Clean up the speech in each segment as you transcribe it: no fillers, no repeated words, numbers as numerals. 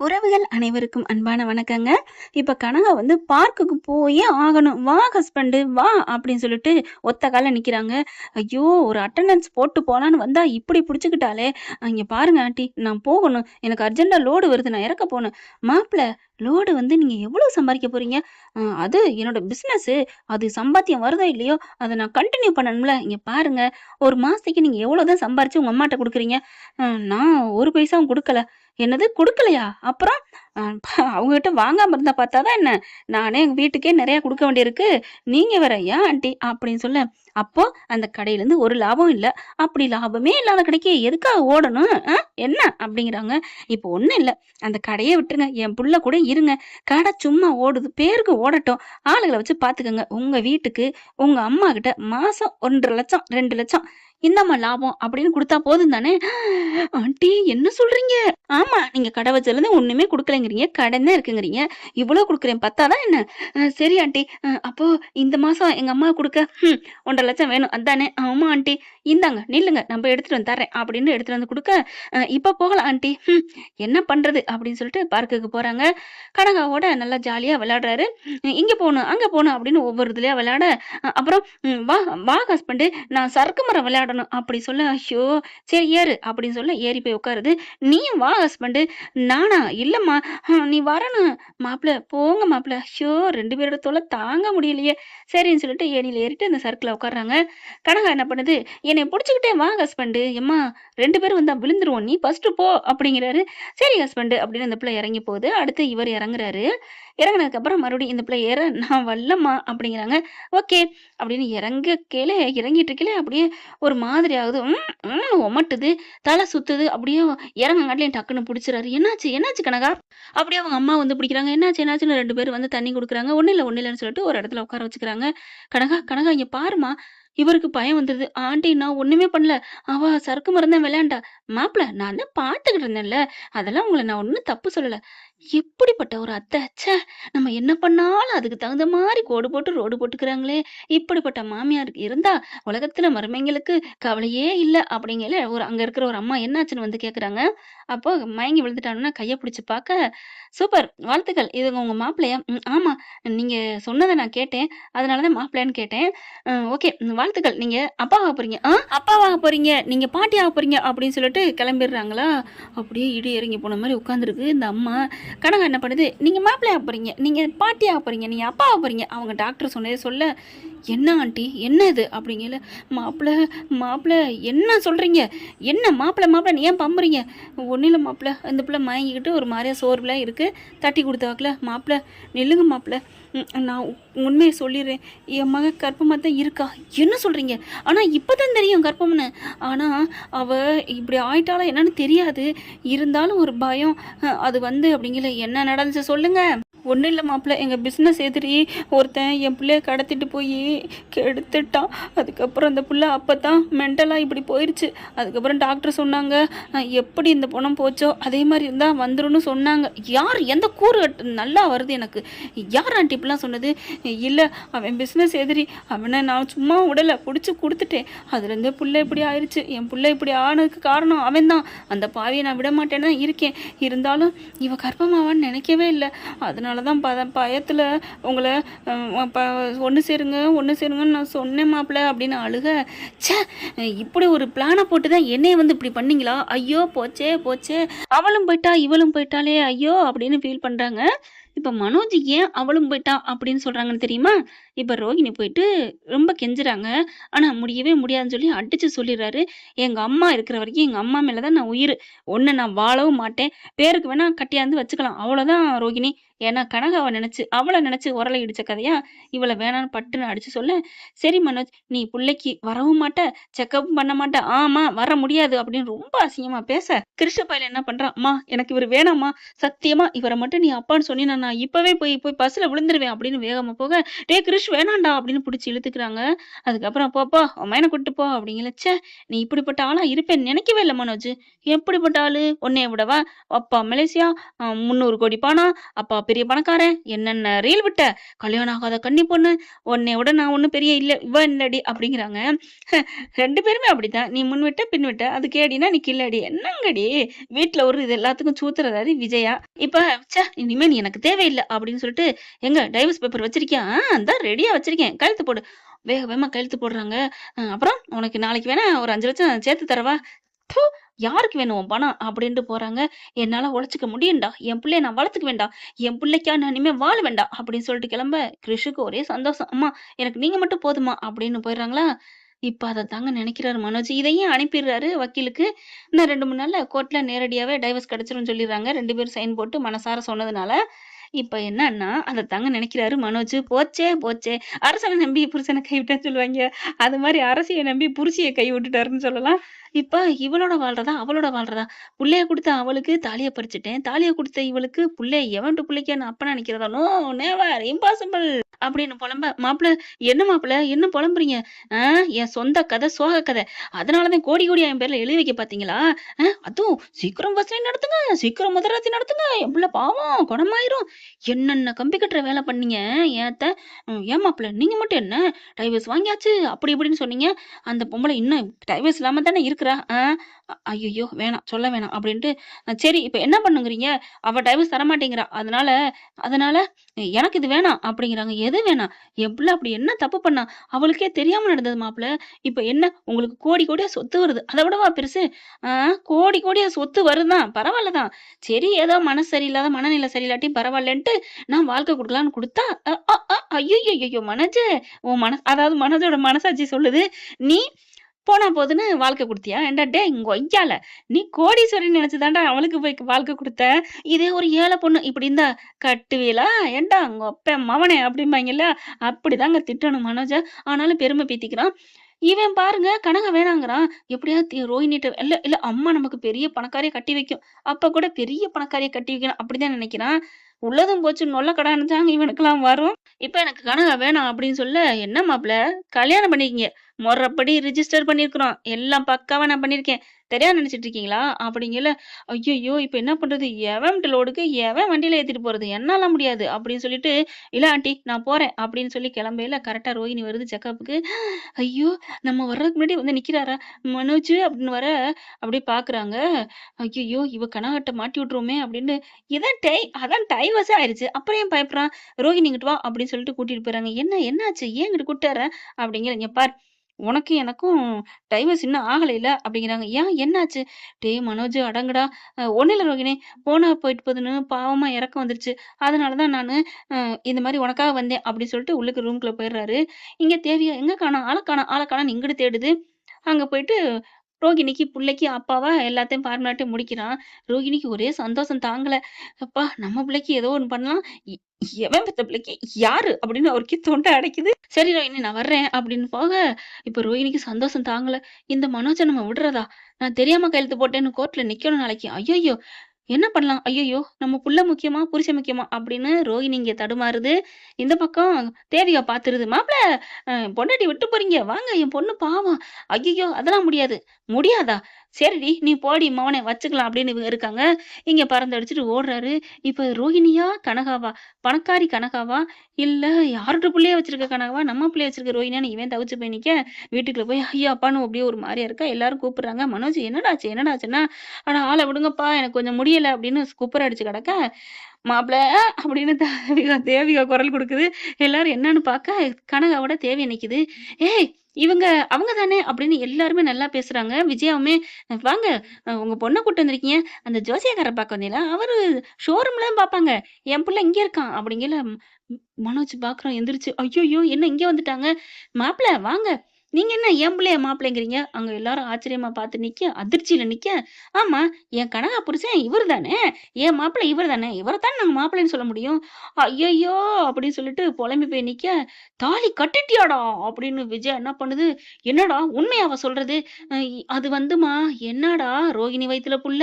உறவுகள் அனைவருக்கும் அன்பான வணக்கங்க. இப்ப கனகா வந்து பார்க்குக்கு போயே ஆகணும். "வா ஹஸ்பண்டு வா" அப்படின்னு சொல்லிட்டு ஒத்த கால்ல நிக்கிறாங்க. ஐயோ! ஒரு அட்டெண்டன்ஸ் போட்டு போலான்னு வந்தா இப்படி புடிச்சுக்கிட்டாளே! "இங்க பாருங்க ஆன்ட்டி, நான் போகணும். எனக்கு அர்ஜென்ட்டா லோடு வருது. நான் இறக்க போணும்." "மாப்ள லோடு வந்து நீங்க எவ்வளோ சம்பாரிக்க போறீங்க?" அது என்னோட பிசினஸு. அது சம்பாத்தியம் வருதோ இல்லையோ, அத நான் கன்டின்யூ பண்ணணும்ல. இங்க பாருங்க, ஒரு மாசத்துக்கு நீங்க எவ்வளோ தான் சம்பாரிச்சு உங்க அம்மாட்ட குடுக்குறீங்க?" நான் ஒரு பைசாவும் குடுக்கல." "என்னது குடுக்கலையா? அப்புறம்?" அ அவங்ககிட்ட வாங்காம இருந்தா பார்த்தா தான் என்ன? நானே எங்க வீட்டுக்கே நெறையா குடுக்க வேண்டியிருக்கு. நீங்க வேற ஏன் ஆன்ட்டி அப்படின்னு சொல்ல, அப்போ அந்த கடையிலேருந்து ஒரு லாபம் இல்ல. அப்படி லாபமே இல்லாத கடைக்கு எதுக்காக ஓடணும்? என்ன? அப்படிங்கிறாங்க. இப்போ ஒண்ணும் இல்ல. அந்த கடைய விட்டுருங்க. என் புள்ள கூட இருங்க. கடை சும்மா ஓடுது. பேருக்கு ஓடட்டும். ஆளுகள வச்சு பார்த்துக்கங்க. உங்க வீட்டுக்கு உங்க அம்மாகிட்ட மாசம் 1,50,000 2,00,000 இந்தாம்மா லாபம் அப்படின்னு குடுத்தா போதும் தானே? ஆன்ட்டி என்ன சொல்றீங்க? ஆமா. நீங்க கடை வச்சதுலருந்து ஒண்ணுமே குடுக்கலைங்கிறீங்க. கடன் தான் இருக்குங்கிறீங்க. இவ்ளோ குடுக்குறேன் பத்தாதா என்ன? சரி ஆன்ட்டி. அப்போ இந்த மாசம் எங்க அம்மாக்கு குடுக்க 1,50,000 வேணும். அதானே? ஆமா ஆன்ட்டி. இந்தாங்க நில்லுங்க. நான் போய் எடுத்துட்டு வந்து தர்றேன் அப்படின்னு எடுத்துட்டு வந்து குடுக்க, இப்ப போகலாம் ஆன்ட்டி. என்ன பண்றது? அப்படின்னு சொல்லிட்டு பார்க்குக்கு போறாங்க. கனகாவோட நல்லா ஜாலியா விளையாடுறாரு. இங்க போணும், அங்க போணும் அப்படின்னு ஒவ்வொரு இதுலயா விளையாட, அப்புறம் வா வா ஹஸ்பண்டு நான் சறுக்கு மரம் விளையாடணும் அப்படி சொல்ல, ஐயோ! சரி ஏறு அப்படின்னு சொல்ல ஏறி போய் உட்காருது. நீயும் வா ஹஸ்பண்டு. நானா? இல்லம்மா. நீ வரணும். மாப்ள போங்க மாப்ள. ஐயோ! 2 பேரோட தொல்ல தாங்க முடியலையே. சரின்னு சொல்லிட்டு ஏணியில ஏறிட்டு அந்த சறுக்குல உட்கார்றாங்க. கனகா என்ன பண்ணுது, என்னைய புடிச்சுக்கிட்டே வா ஹஸ்பண்டு. எம்மா 2 பேரும் வந்தா விழுந்துருவோம். நீ ஃபர்ஸ்ட்டு போ அப்படிங்கிறாரு. சரி ஹஸ்பண்டு அப்படின்னு அந்த பிள்ளை இறங்கி போகுது. அடுத்து இவர் இறங்குறாரு. இறங்குனதுக்கப்புறம் மறுபடியும் இந்த பிள்ளை ஏற, நான் வரலம்மா அப்படிங்கிறாங்க. ஓகே அப்படின்னு இறங்கிட்டு இருக்கையில அப்படியே ஒரு மாதிரி ஆகுது. ஒமட்டுது. தலை சுத்துது. அப்படியே இறங்கங்காட்டிலும் டக்குன்னு புடிச்சுறாரு. "என்னாச்சு? என்னாச்சு கனகா?" அப்படியே அவங்க அம்மா வந்து பிடிக்கிறாங்க. "என்னாச்சு? என்னாச்சுன்னு?" 2 பேரும் வந்து தண்ணி குடுக்குறாங்க. "ஒண்ணும் இல்ல, ஒண்ணும் இல்லன்னு" சொல்லிட்டு ஒரு இடத்துல உட்கார வச்சுக்கிறாங்க. "கனகா, கனகா இங்க பாரும்மா." இவருக்கு பயம் வந்துருது. "ஆன்ட்டி நான் ஒண்ணுமே பண்ணல. அவ சறுக்கு மரம் தான் விளையாண்டா." "மாப்ள நான் தான் பார்த்துக்கிட்டு இருந்தேன்ல. அதெல்லாம் உங்கள நான் ஒண்ணும் தப்பு சொல்லல." எப்படிப்பட்ட ஒரு அத்தை! ச்சே! நம்ம என்ன பண்ணாலும் அதுக்கு தகுந்த மாரி கோடு போட்டு ரோடு போட்டுக்கிறாங்களே! இப்படிப்பட்ட மாமியார் இருந்தா உலகத்துல மருமகளுக்கு கவலையே இல்ல அப்படிங்கையில அங்க இருக்கிற ஒரு அம்மா என்னாச்சுன்னு வந்து கேட்குறாங்க. அப்போ மயங்கி விழுந்துட்டாங்கன்னா கைய பிடிச்சு பார்க்க, "சூப்பர்! வாழ்த்துக்கள். இது உங்க மாப்பிள்ளையா?" ஆமா. நீங்க சொன்னத நான் கேட்டேன். அதனால தான் மாப்பிள்ளையான்னு கேட்டேன். ஓகே. வாழ்த்துக்கள். நீங்க அப்பாவாக போறீங்க." அப்பாவாக போறீங்க. நீங்க பாட்டியாக போறீங்க." அப்படின்னு சொல்லிட்டு கிளம்பிடுறாங்களா? அப்படியே இடி இறங்கி போன மாரி உட்காந்துருக்கு இந்த அம்மா. கனகா என்ன பண்ணுது, "நீங்க மாப்பிள்ளையாக போறீங்க. நீங்க பாட்டியாக போறீங்க. நீங்க அப்பாவாக போறீங்க." அவங்க டாக்டர் சொன்னதே சொல்ல, "என்ன ஆன்ட்டி? என்ன இது?" அப்படிங்கையில, "மாப்பிள மாப்பிள என்ன சொல்றீங்க? என்ன மாப்பிள மாப்பிளன்னு ஏன் பம்புறீங்க?" "ஒண்ணும் இல்ல மாப்பிள." இந்த பிள்ளை மயங்கிக்கிட்டு ஒரு மாரியா சோர்வுல இருக்கு. தட்டி குடுத்தாப்புல, "மாப்பிள நில்லுங்க மாப்பிள. நான் உண்மைய சொல்லிர்றேன். என் மக கர்ப்பமா தான் இருக்கா." "என்ன சொல்றீங்க? ஆனா இப்பதான் தெரியும் கர்ப்பம்னு." "ஆனா அவ இப்படி ஆயிட்டாளா என்னன்னு தெரியாது. இருந்தாலும் ஒரு பயம். அது வந்து" அப்படிங்கல. "என்ன நடந்துச்சு சொல்லுங்க." "ஒன்றும் இல்லை மாப்பிள்ள. எங்கள் பிஸ்னஸ் எதிரி ஒருத்தன் என் பிள்ளைய கடத்திட்டு போய் கெடுத்துட்டான். அதுக்கப்புறம் அந்த பிள்ளை அப்போ தான் மென்டலாக இப்படி போயிடுச்சு. அதுக்கப்புறம் டாக்டர் சொன்னாங்க, எப்படி இந்த பணம் போச்சோ அதே மாதிரி இருந்தால் வந்துரும்னு சொன்னாங்க." "யார்? எந்த கூறு நல்லா வருது எனக்கு. யார் ஆண்டி இப்படிலாம் சொன்னது?" "இல்லை, அவன் பிஸ்னஸ் எதிரி. அவனை நான் சும்மா விடலை, பிடிச்சி கொடுத்துட்டேன். அதுலேருந்து பிள்ளை இப்படி ஆயிடுச்சு. என் பிள்ளை இப்படி ஆனதுக்கு காரணம் அவன் தான். அந்த பாவியை நான் விட மாட்டேன்னு தான் இருக்கேன். இருந்தாலும் இவ கர்ப்பமாவான்னு நினைக்கவே இல்லை. அதனால தான் பயத்தில் உங்களை ஒன்று சேருங்க ஒன்று சேருங்கன்னு நான் சொன்னேன் மாப்பிள்ள." அப்படின்னு அழுக. ச்சே! இப்படி ஒரு பிளானை போட்டு தான் என்னைய வந்து இப்படி பண்ணீங்களா? ஐயோ போச்சே போச்சே, அவளும் போயிட்டா இவளும் போயிட்டாலே ஐயோ அப்படின்னு ஃபீல் பண்ணுறாங்க. இப்போ மனோஜ் ஏன் அவளும் போயிட்டா அப்படின்னு சொல்கிறாங்கன்னு தெரியுமா? இப்போ ரோகிணி போயிட்டு ரொம்ப கெஞ்சுறாங்க. ஆனால் முடியவே முடியாதுன்னு சொல்லி அடித்து சொல்லிடுறாரு. "எங்கள் அம்மா இருக்கிற வரைக்கும் எங்கள் அம்மா மேலே தான் நான் உயிர். ஒன்று நான் வாழவும் மாட்டேன். பேருக்கு வேணா கட்டியாந்து வச்சுக்கலாம். அவ்வளோதான் ரோகிணி." ஏன்னா கனகாவை நினச்சி அவளை நினச்சி உரலை இடித்த கதையா இவளை வேணான்னு பட்டுன்னு அடித்து சொல்ல, "சரி மனோஜ், நீ பிள்ளைக்கு வரவும் மாட்ட, செக்கப்பும் பண்ண மாட்ட. ஆமா வர முடியாது." அப்படின்னு ரொம்ப அசிங்கமாக பேச, கிருஷ்ண பையன் என்ன பண்ணுறான், "அம்மா எனக்கு இவர் வேணாம்மா. சத்தியமா இவரை மட்டும் நீ அப்பான்னு சொன்னீன்னா நான் இப்பவே போய் போய் பஸ்ல விழுந்துருவேன் அப்படின்னு வேகமா போக, டேய் கிரிஷ் வேணாம்டா அப்படின்னு புடிச்சு இழுத்துக்கிறாங்க. அதுக்கப்புறம் போ உன் மகன கூட்டிட்டு போ அப்படிங்கல. ச்சே! நீ இப்படிப்பட்ட ஆளா இருப்பேன்னு நினைக்கவே இல்ல மனோஜ். எப்படிப்பட்ட ஆளு? உன்னைய விடவா? அப்பா மலேசியா, 300 கோடி பணம், அப்பா பெரிய பணக்காரன், என்னென்ன ரீல் விட்ட, கல்யாணம் ஆகாத கன்னி பொண்ணு, உன்னைய விட நான் ஒண்ணும் பெரிய இல்ல இவ இல்லடி அப்படிங்கிறாங்க. 2 பேருமே அப்படித்தான். நீ முன் விட்ட, பின் விட்ட. அது கேடின்னா நீ கில்லாடி. என்னங்கடி? வீட்ல ஒரு இது எல்லாத்துக்கும் சூத்துறதாடி விஜயா. இப்ப இனிமே நீ எனக்கு தேவையில்ல அப்படின்னு சொல்லிட்டு, எங்க டைவர்ஸ் பேப்பர் வச்சிருக்கியா? இந்தா ரெடியா வச்சிருக்கேன். கையெழுத்து போடு. வேக வேகமா கையெழுத்து போடுறாங்க. அப்புறம் உனக்கு நாளைக்கு வேணா ஒரு 5 லட்சம் சேர்த்து தரவா? ப்பு! யாருக்கு வேணும் உன் பணம்? அப்படின்ட்டு போறாங்க. என்னால உழைச்சுக்க முடியும்டா. என் புள்ளைய நான் வளர்த்துக்குவேன்டா. என் புள்ளைக்கா நான் இனிமே வாழுவேன்டா அப்படின்னு சொல்லிட்டு கிளம்ப, கிருஷுக்கு ஒரே சந்தோஷம். அம்மா எனக்கு நீங்க மட்டும் போதுமா அப்படின்னு போயிடுறாங்களா? இப்ப அதத்தாங்க நினைக்கிறாரு மனோஜ். இதையும் அனுப்பிடுறாரு வக்கீலுக்கு. இன்னும் 2, 3 நாள்ல கோர்ட்ல நேரடியாவே டைவர்ஸ் கிடைச்சிரும்னு சொல்லிடுறாங்க. 2 பேரும் சைன் போட்டு மனசார சொன்னதுனால. இப்ப என்னன்னா, அதத்தாங்க நினைக்கிறாரு மனோஜ். போச்சே போச்சே! அரசன நம்பி புருஷன கைவிட்டேன்னு சொல்லுவாய்ங்க. அது மாரி அரசிய நம்பி புருஷிய கை விட்டுட்டாருன்னு சொல்லலாம். இப்ப இவளோட வாழ்றதா, அவளோட வாழ்றதா? புள்ளைய குடுத்த அவளுக்கு தாலிய பறிச்சுட்டேன். தாலிய குடுத்த இவளுக்கு புள்ளைய எவன்ட்டு புள்ளைக்கு அப்பனா நிக்கிறதா? நோ நெவர் இம்பாசிபிள் அப்படின்னு புலம்ப, மாப்பிள என்ன மாப்பிள என்ன புலம்புறீங்க? ஆ என் சொந்த கதை, சோக கதை. அதனால தான் கோடி கோடியா என் பேர்ல எழுதி வைக்க பார்த்தீங்களா? அதுவும் சீக்கிரம் பஸ் நடத்துங்க, சீக்கிரம் மதுராத்தி நடத்துங்க. என் புள்ள பாவம் குணமாயிரும். என்னென்ன கம்பி கட்டுற வேலை பண்ணீங்க ஏன் அத்த? ஏன் மாப்பிள நீங்க மட்டும் என்ன டைவர்ஸ் வாங்கியாச்சு அப்படி இப்படின்னு சொன்னீங்க. அந்த பொம்பளை இன்னும் டைவர்ஸ் இல்லாம தானே இருக்கிறா. ஐயையோ! வேணாம் சொல்ல வேணாம் அப்படின்ட்டு, சரி இப்ப என்ன பண்ணுங்கிறீங்க? அவ டைவர்ஸ் தரமாட்டேங்கிறா. அதனால அதனால எனக்கு இது வேணாம் அப்படிங்கிறாங்க. எது வேணாம்? என் புள்ள அப்படி என்ன தப்பு பண்ணா? அவளுக்கே தெரியாம நடந்தது மாப்பிள. இப்ப என்ன உங்களுக்கு கோடி கோடியா சொத்து வருது. அத விடவா பெருசு? ஆ கோடி கோடியா சொத்து வருதான். பரவால்ல தான். சரி ஏதோ மனசு சரியில்லாத மனநிலை சரியில்லாட்டியும் பரவாயில்லன்ட்டு நான் வாழ்க்கை குடுக்கலான்னு குடுத்தா, அ அ அ ஐய்யய்யய்யோ! மனோஜு உன் அதாவது மனோஜோட மனசாட்சி சொல்லுது. நீ போனா போதுன்னு வாழ்க்கை குடுத்தியா? ஏன்டா டேய் கொய்யால! நீ கோடீஸ்வரின்னு நெனச்சு தான்டா அவளுக்கு போய் வாழ்க்கை குடுத்த. இதே ஒரு ஏழை பொண்ணு இப்படி இருந்தா கட்டுவீளா? ஏன்டா உங்க அப்பன் மவனே அப்படிம்பாங்கல்ல. அப்படிதாங்க திட்டணும் மனோஜ. ஆனாலும் பெருமை பீத்திக்கிறான். இவன் பாருங்க கனக வேணாங்கிறான். எப்படியாவது ரோஹிணிட்ட இல்ல இல்ல அம்மா நமக்கு பெரிய பணக்காரியா கட்டி வைக்கும். அப்ப கூட பெரிய பணக்காரியா கட்டி வைக்கணும் அப்படிதான் நெனைக்கிறான். உள்ளதும் போச்சு நொல்ல கடான்னு தாங்க இவனுக்கெல்லாம் வரும். இப்ப எனக்கு கனக வேணாம் அப்படின்னு சொல்ல, என்ன மாப்பிள கல்யாணம் பண்ணிக்கங்க. மொறப்படி ரிஜிஸ்டர் பண்ணியிருக்கிறோம். எல்லாம் பக்காவா நான் பண்ணியிருக்கேன். தெரியாம நெனச்சுட்டு இருக்கீங்களா? அப்படிங்கல. ஐய்யய்யோ! இப்ப என்ன பண்றது? எவன் லோடுக்கு எவன் வண்டியில ஏத்திட்டு போறது? என்னால முடியாது அப்படின்னு சொல்லிட்டு, இல்ல ஆன்ட்டி நான் போறேன் அப்படின்னு சொல்லி கிளம்பையில கரெக்ட்டா ரோஹிணி வருது செக்கப்புக்கு. ஐயோ! நம்ம வர்றதுக்கு முன்னாடி வந்து நிக்கிறாரா? மனோஜ் அப்படின்னு வர அப்படியே பாக்குறாங்க. ஐய்யய்யோ! இவ கனகட்ட மாட்டி விட்டுருவோமே அப்படின்னு, அதான் டைவர்ஸே ஆயிருச்சு. அப்புறம் ஏன் பயப்படுறான்? ரோஹிணி இங்கிட்டு வா அப்படின்னு சொல்லிட்டு கூட்டிட்டு போறாங்க. என்ன என்னாச்சு? ஏன் இங்கிட்டு கூட்டிட்டு வர? அப்படிங்கிற. இங்க பார் உனக்கும் எனக்கும் டைவர்ஸ் இன்னும் ஆகலைல்ல அப்படிங்கிறாங்க. ஏன் என்னாச்சு? டேய் மனோஜ் அடங்குடா. ஒண்ணும் இல்ல ரோகிணி. போனா போயிட்டு போகுதுன்னு பாவமா இறக்கம் வந்துருச்சு. அதனால தான் நானு இந்த மாரி உனக்காக வந்தேன் அப்படின்னு சொல்லிட்டு உள்ளுக்கு ரூம்குள்ள போயிடுறாரு. இங்க தேவியா எங்க காணோம்? ஆள காணோம்ன்னு இங்கிட்டு தேடுது. அங்க போயிட்டு ரோகிணிக்கு, புள்ளைக்கு அப்பாவா எல்லாத்தையும் ஃபார்மாலிட்டி முடிக்கிறான். ரோகிணிக்கு ஒரே சந்தோஷம் தாங்கல. அப்பா நம்ம பிள்ளைக்கு ஏதோ ஒண்ணு பண்ணலாம். எ எவன் பெத்த பிள்ளைக்கு யாரு? அப்படின்னு அவருக்கே தொண்டை அடைக்குது. சரி ரோஹிணி நான் வர்றேன் அப்படின்னு போக, இப்ப ரோஹிணிக்கு சந்தோஷம் தாங்கல. இந்த மனோஜ நம்ம விடுறதா? நான் தெரியாம கையெழுத்து போட்டேன்னு கோர்ட்ல நிக்கணும் நாளைக்கு. ஐய்யய்யோ! என்ன பண்ணலாம்? ஐய்யய்யோ! நம்ம புள்ள முக்கியமா? புருஷன் முக்கியமா? அப்படின்னு ரோஹிணி இங்க தடுமாறுது. இந்த பக்கம் தேவிகா பாத்துருது. மாப்ள பொண்டாட்டி விட்டு போறீங்க. வாங்க என் பொண்ணு பாவம். ஐய்யய்யோ! அதெல்லாம் முடியாது. முடியாதா? சரிடி நீ போடி மவனே வச்சுக்கலாம் அப்படின்னு இவங்க இருக்காங்க. இங்க பறந்தடிச்சுட்டு ஓடுறாரு. இப்ப ரோஹிணியா? கனகாவா? பணக்காரி கனகாவா? இல்ல யாரோட புள்ளைய வச்சிருக்க கனகாவா? நம்ம புள்ளைய வச்சிருக்க ரோஹிணியான்னு இவன் தவிச்சு போய் நிக்க, வீட்டுக்குள்ள போய் ஐயோ! அப்பான்னு அப்படியே ஒரு மாரியா இருக்கா. எல்லாரும் கூப்பிடுறாங்க. மனோஜ் என்னடா ஆச்சு? என்னடா ஆச்சுன்னா, "அட ஆள விடுங்கப்பா எனக்கு கொஞ்சம் முடியல" அப்படின்னு குப்புற அடிச்சு கிடக்க, மாப்பிள அப்படின்னு தேவிகா குரல் குடுக்குது. எல்லாரும் என்னன்னு பாக்க கனகாவோட தேவி நிக்குது. ஏய் இவங்க அவங்க தானே அப்படின்னு எல்லாருமே நல்லா பேசுறாங்க. விஜயாவுமே வாங்க உங்க பொண்ண கூட்டு வந்திருக்கீங்க. அந்த ஜோசியக்காரர் பாக்க வந்தீங்களா? அவரு ஷோரூம்ல தான் பாப்பாங்க. என் புள்ள இங்க இருக்கான் அப்படிங்கல. மனோஜ் பாக்குறான் எந்திரிச்சு. ஐய்யய்யோ! என்ன இங்க வந்துட்டாங்க? மாப்பிள வாங்க. நீங்க என்ன என் புள்ளைய மாப்பிள்ளைங்கிறீங்க? அங்க எல்லாரும் ஆச்சரியமா பார்த்து நிக்க, அதிர்ச்சியில நிக்க, ஆமா என் கனகா புருஷன் இவரு தானே! என் மாப்பிள்ளை இவரு தானே! இவரத்தானே நாங்க மாப்பிள்ளைன்னு சொல்ல முடியும். ஐயய்யோ! அப்படின்னு சொல்லிட்டு புலம்பி போய் நிக்க, தாலி கட்டிட்டியாடா! அப்படின்னு விஜயா என்ன பண்ணுது, என்னடா உண்மையா அவ சொல்றது? அது வந்துமா, என்னடா ரோகிணி வயித்துல புள்ள,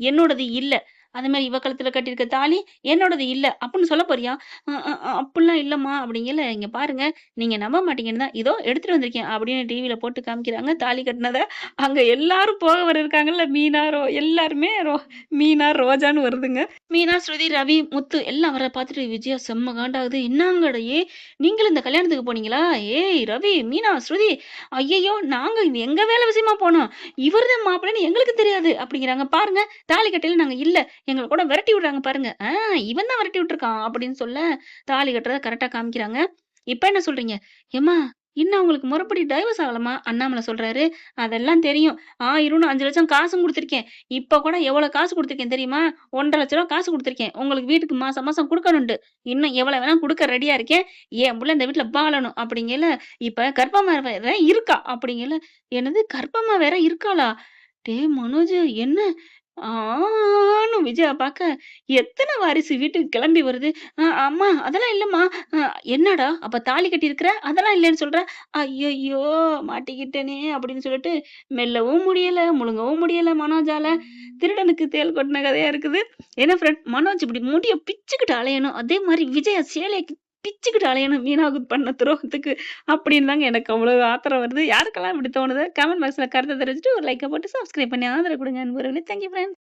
என்னோடது இல்ல. அதே மாரி இவ கழுத்துல கட்டியிருக்க தாலி என்னோடது இல்ல. அப்புட்ன்னு சொல்ல போறியா? அப்புட்லாம் இல்லம்மா அப்படிங்கல. இங்க பாருங்க, நீங்க நம்ப மாட்டீங்கன்னு தான், இதோ எடுத்துட்டு வந்திருக்கேன் அப்படின்னு டிவில போட்டு காமிக்கிறாங்க. தாலி கட்டுனத. அங்க எல்லாரும் போக வர இருக்காங்கல்ல. மீனா, எல்லாருமே மீனா, ரோஜான்னு வருதுங்க. மீனா, ஸ்ருதி, ரவி, முத்து எல்லாம் வர்றத பார்த்துட்டு விஜயா செம்ம காண்டாகுது. "என்னாங்கடா நீங்களும் இந்த கல்யாணத்துக்கு போனீங்களா? ஏய் ரவி, மீனா, ஸ்ருதி, ஐயய்யோ! நாங்க இது எங்க வேலை விஷயமா போனோம். இவர் தான் மாப்பிள்ளைன்னு எங்களுக்கு தெரியாது" அப்படிங்கிறாங்க. "பாருங்க, தாலி கட்டையில நாங்க இல்ல. எங்கள கூட விரட்டி விடுறாங்க பாருங்க. இவன் தான் விரட்டி விட்டுருக்கான்" அப்படின்னு சொல்ல, தாலி கட்டுறத கரெக்ட்டா காமிக்கிறாங்க. இப்ப என்ன சொல்றீங்க? "ஏம்மா, இன்னும் அவங்களுக்கு முறைப்படி டைவர்ஸ் ஆகலம்மா" அண்ணாமலை சொல்றாரு. "அதெல்லாம் தெரியும். ஆயிரும்னு 5,00,000 காசும் குடுத்துருக்கேன். இப்ப கூட எவ்வளோ காசு குடுத்துருக்கேன் தெரியுமா? ₹1,50,000 காசு குடுத்துருக்கேன். உங்களுக்கு வீட்டுக்கு மாசம் மாசம் குடுக்கணுன்ட்டு. இன்னும் எவ்வளோ வேணா குடுக்க ரெடியா இருக்கேன். என் புள்ள இந்த வீட்ல வாழணும்" அப்படிங்கையில, "இப்ப கர்ப்பமா வேற இருக்கா" அப்படிங்கையில, "என்னது கர்ப்பமா வேற இருக்காளா? டேய் மனோஜ் என்ன ஆன்னு விஜயா பாக்க, எத்தன வாரிசு வீட்டுக்கு கிளம்பி வருது. அம்மா அதெல்லாம் இல்லம்மா. அ என்னடா அப்ப தாலி கட்டியிருக்கிற? அதெல்லாம் இல்லன்னு சொல்ற? ஐயய்யோ! மாட்டிக்கிட்டேனே! அப்படின்னு சொல்லிட்டு மெல்லவும் முடியல, முழுங்கவும் முடியல மனோஜால. திருடனுக்கு தேள் கொட்டுன கதையா இருக்குது. என்ன ஃப்ரெண்ட் மனோஜ் இப்படி முடிய பிச்சுக்கிட்டு அலையணும். அதே மாரி விஜயா சேலைய பிச்சுக்கிட்டு அலையணும் மீனாவுக்கு பண்ண துரோகத்துக்கு. அப்படின்னு தாங்க எனக்கு அவ்வளவு ஆத்திரம் வருது. யாருக்கெல்லாம் இப்படி தோணுது? கமெண்ட் பாக்ஸ்ல கருத்த தெரிவிச்சுட்டு ஒரு லைக்க போட்டு சப்ஸ்கிரைப் பண்ணி ஆதரவு குடுங்க நண்பர்களே. Thank you friends.